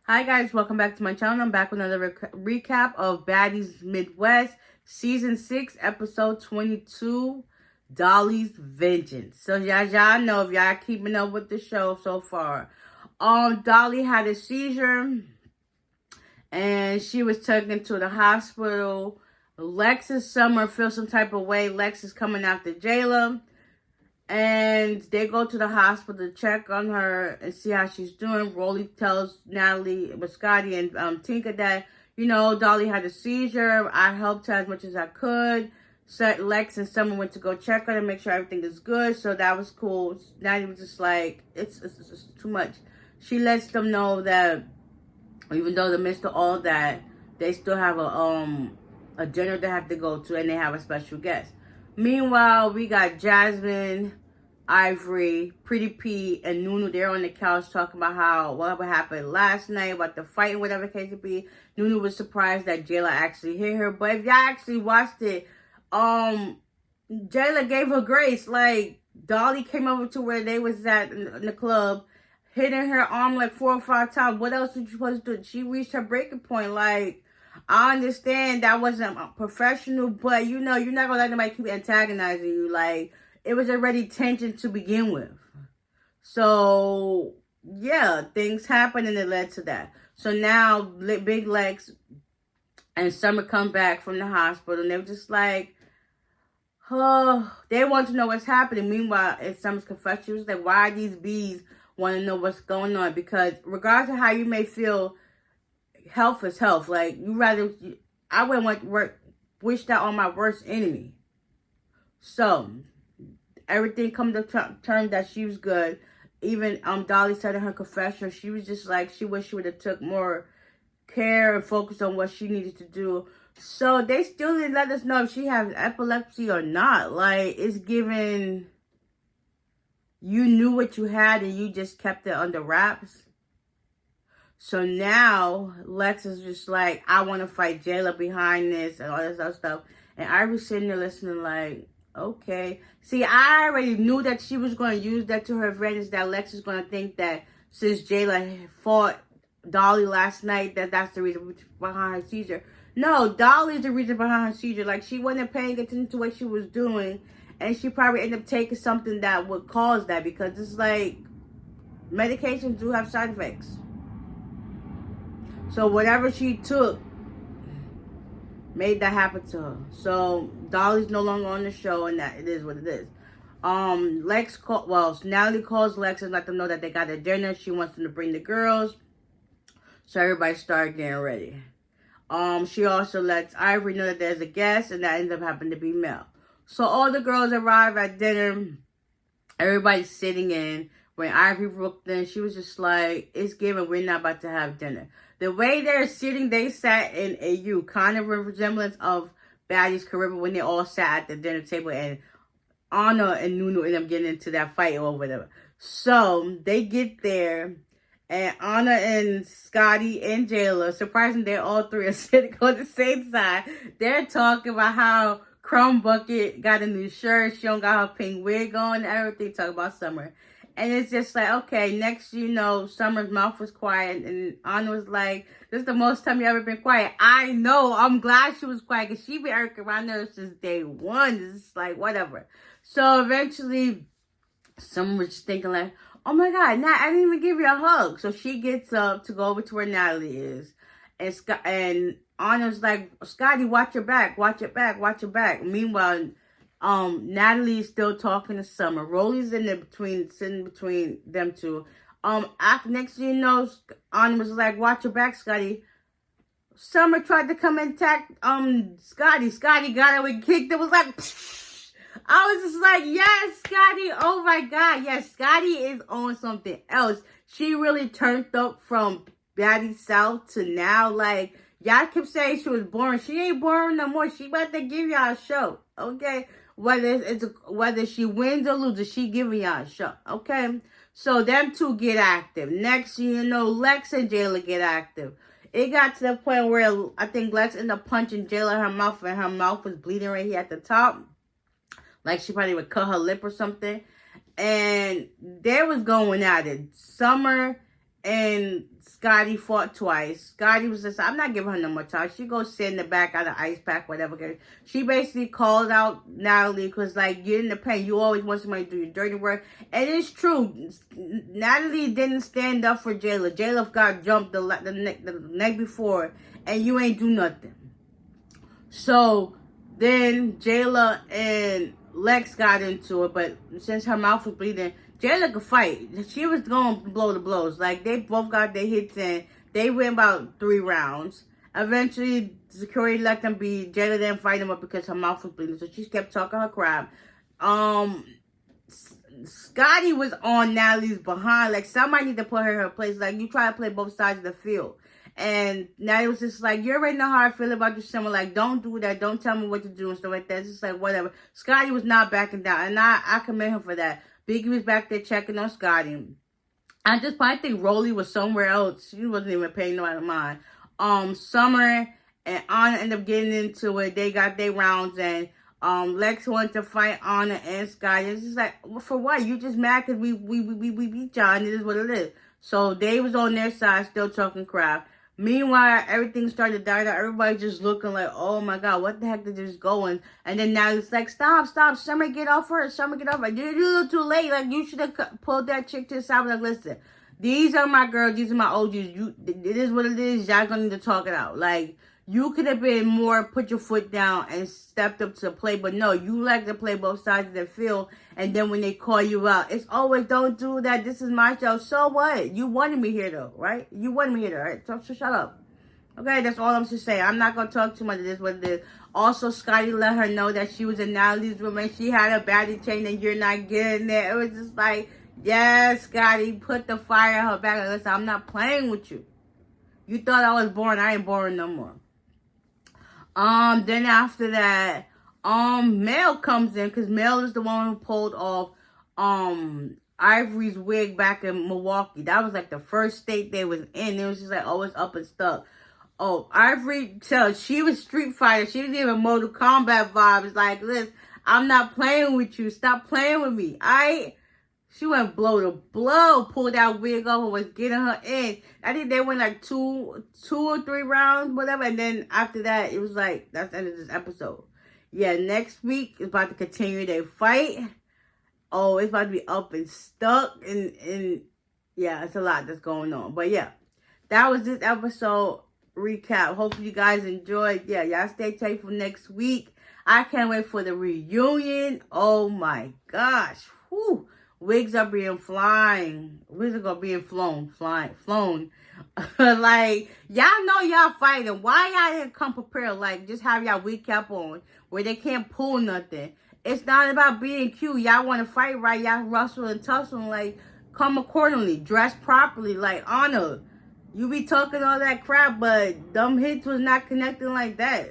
Hi guys, welcome back to my channel. I'm back with another recap of Baddies Midwest Season 6, Episode 22, Dolly's Vengeance. So y'all know, if y'all keeping up with the show so far, Dolly had a seizure and she was taken to the hospital. Lex and Summer feel some type of way. Lex is coming after Jela. And they go to the hospital to check on her and see how she's doing. Rolly tells Natalie, with Scotty and Tinker that, Dolly had a seizure. I helped her as much as I could. So Lex and Summer went to go check her to make sure everything is good. So that was cool. Natalie was just like, it's too much. She lets them know that even though in the midst of all that, they still have a dinner they have to go to and they have a special guest. Meanwhile, we got Jasmine, Ivory, Pretty P, and Nunu. They're on the couch talking about what happened last night, about the fight and whatever case it be. Nunu was surprised that Jela actually hit her. But if y'all actually watched it, Jela gave her grace. Like, Dolly came over to where they was at in the club, hitting her arm like 4 or 5 times. What else was you supposed to do? She reached her breaking point. Like, I understand that wasn't professional, but you're not gonna let nobody keep antagonizing you. Like, it was already tension to begin with. So yeah, things happened and it led to that. So now Big Lex and Summer come back from the hospital and they were just like, oh, they want to know what's happening. Meanwhile, in Summer's confession, she was like, why are these bees want to know what's going on? Because regardless of how you may feel, health is health. Like, I wouldn't wish that on my worst enemy. So everything come to term that she was good. Even Dolly said in her confession, she was just like, she wished she would have took more care and focused on what she needed to do. So they still didn't let us know if she has epilepsy or not. Like, it's given, you knew what you had and you just kept it under wraps. So now Lex is just like, I want to fight Jela behind this and all this other stuff. And I was sitting there listening like, okay. See, I already knew that she was going to use that to her advantage, that Lex is going to think that since Jela fought Dolly last night, that's the reason behind her seizure. No, Dolly's the reason behind her seizure. Like, she wasn't paying attention to what she was doing, and she probably ended up taking something that would cause that, because it's like, medications do have side effects. So whatever she took made that happen to her. So Dolly's no longer on the show, and that it is what it is. Natalie calls Lex and let them know that they got a dinner. She wants them to bring the girls. So everybody started getting ready. She also lets Ivory know that there's a guest, and that ends up happening to be Mel. So all the girls arrive at dinner. Everybody's sitting in. When Ivory walked in, she was just like, it's given, we're not about to have dinner. The way they're sitting, they sat in a U, kind of a resemblance of Baddies Caribbean when they all sat at the dinner table and Anna and Nunu end up getting into that fight or whatever. So they get there and Anna and Scotty and Jela, surprisingly, they're all three are sitting on the same side. They're talking about how Crumb Bucket got a new shirt. She don't got her pink wig on and everything. Talk about Summer. And it's just like, okay, next Summer's mouth was quiet. And Anna was like, this is the most time you ever been quiet. I know. I'm glad she was quiet because she been irking around there since day one. It's like, whatever. So eventually, Summer was thinking like, oh my God, I didn't even give you a hug. So she gets up to go over to where Natalie is. And Anna's like, Scotty, watch your back. Watch your back. Watch your back. Meanwhile, Natalie's still talking to Summer. Rolly's sitting between them two. Next thing you know, Anna was like, watch your back, Scotty. Summer tried to come and attack, Scotty. Scotty got her and kicked. It was like, psh. I was just like, yes, Scotty. Oh my God. Yes, Scotty is on something else. She really turned up from Baddies South to now. Like, y'all kept saying she was boring. She ain't boring no more. She about to give y'all a show. Okay? Whether she wins or loses, she giving y'all a show. Okay? So them two get active. Next thing you know, Lex and Jela get active. It got to the point where I think Lex ended up punching Jela in her mouth, and her mouth was bleeding right here at the top. Like she probably would cut her lip or something. And they was going at it. Summer and Scotty fought twice. Scotty was just, I'm not giving her no more time. She goes sit in the back of the ice pack, whatever. She basically called out Natalie because, like, you're in the pain. You always want somebody to do your dirty work. And it's true. Natalie didn't stand up for Jela. Jela got jumped the night before, and you ain't do nothing. So then Jela and Lex got into it, but since her mouth was bleeding, Jela could fight. She was going blow to blows. Like, they both got their hits in. They went about 3 rounds. Eventually, security let them be. Jela didn't fight him up because her mouth was bleeding, so she kept talking her crap. Scotty was on Natalie's behind. Like, somebody need to put her in her place. Like, you try to play both sides of the field. And Natalie was just like, you already know how I feel about your summer. Like, don't do that. Don't tell me what to do and stuff like that. It's just like, whatever. Scotty was not backing down. And I commend him for that. Biggie was back there checking on Scotty. I think Rolly was somewhere else. She wasn't even paying no mind. Summer and Anna ended up getting into it. They got their rounds and Lex wanted to fight Anna and Scotty. It's just like, well, for what? You just mad because we beat y'all and it is what it is. So they was on their side still talking crap. Meanwhile, everything started to die down. Everybody just looking like, oh my God, what the heck did this going? And then now it's like, stop. Summer, get off her. Summer, get off her. You're a little too late. Like, you should have pulled that chick to the side. Like, listen, these are my girls. These are my OGs. It is what it is. Y'all gonna need to talk it out. Like, you could have been more, put your foot down and stepped up to the plate. But no, you like to play both sides of the field. And then when they call you out, it's always, don't do that. This is my show. So what? You wanted me here, though, right? You wanted me here, though, right? So shut up. Okay, that's all I'm to say. I'm not going to talk too much of this, what it is. Also, Scotty let her know that she was in Natalie's room and she had a baddie chain and you're not getting there. It was just like, yes, Scotty, put the fire in her back. Like, listen, I'm not playing with you. You thought I was boring. I ain't boring no more. Then after that, Mel comes in because Mel is the one who pulled off, Ivory's wig back in Milwaukee. That was like the first state they was in. It was just like, oh, it's up and stuck. Oh, Ivory, so she was Street Fighter. She was giving Mortal Kombat vibes. Like, listen, I'm not playing with you. Stop playing with me. She went blow to blow, pulled that wig off and was getting her in. I think they went like two or 3 rounds, whatever. And then after that, it was like, that's the end of this episode. Yeah, next week is about to continue their fight. Oh, it's about to be up and stuck. And yeah, it's a lot that's going on. But yeah, that was this episode recap. Hopefully you guys enjoyed. Yeah, y'all stay tuned for next week. I can't wait for the reunion. Oh my gosh. Whew. Wigs are being flying. Wigs are gonna be flown. Like, y'all know y'all fighting. Why y'all didn't come prepared? Like, just have y'all wig cap on where they can't pull nothing. It's not about being cute. Y'all want to fight right. Y'all rustle and tussle. Like, come accordingly. Dress properly. Like, honor. You be talking all that crap, but them hits was not connecting like that.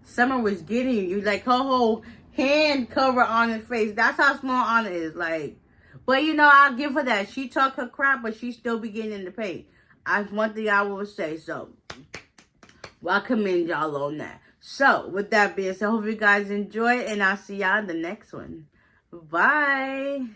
Summer was getting you. Like, her whole hand cover on her face. That's how small Anna is. Like, but, you know, I'll give her that. She talk her crap, but she still be getting in the paint. That's one thing I will say. So, well, I commend y'all on that. So, with that being said, I hope you guys enjoy it. And I'll see y'all in the next one. Bye.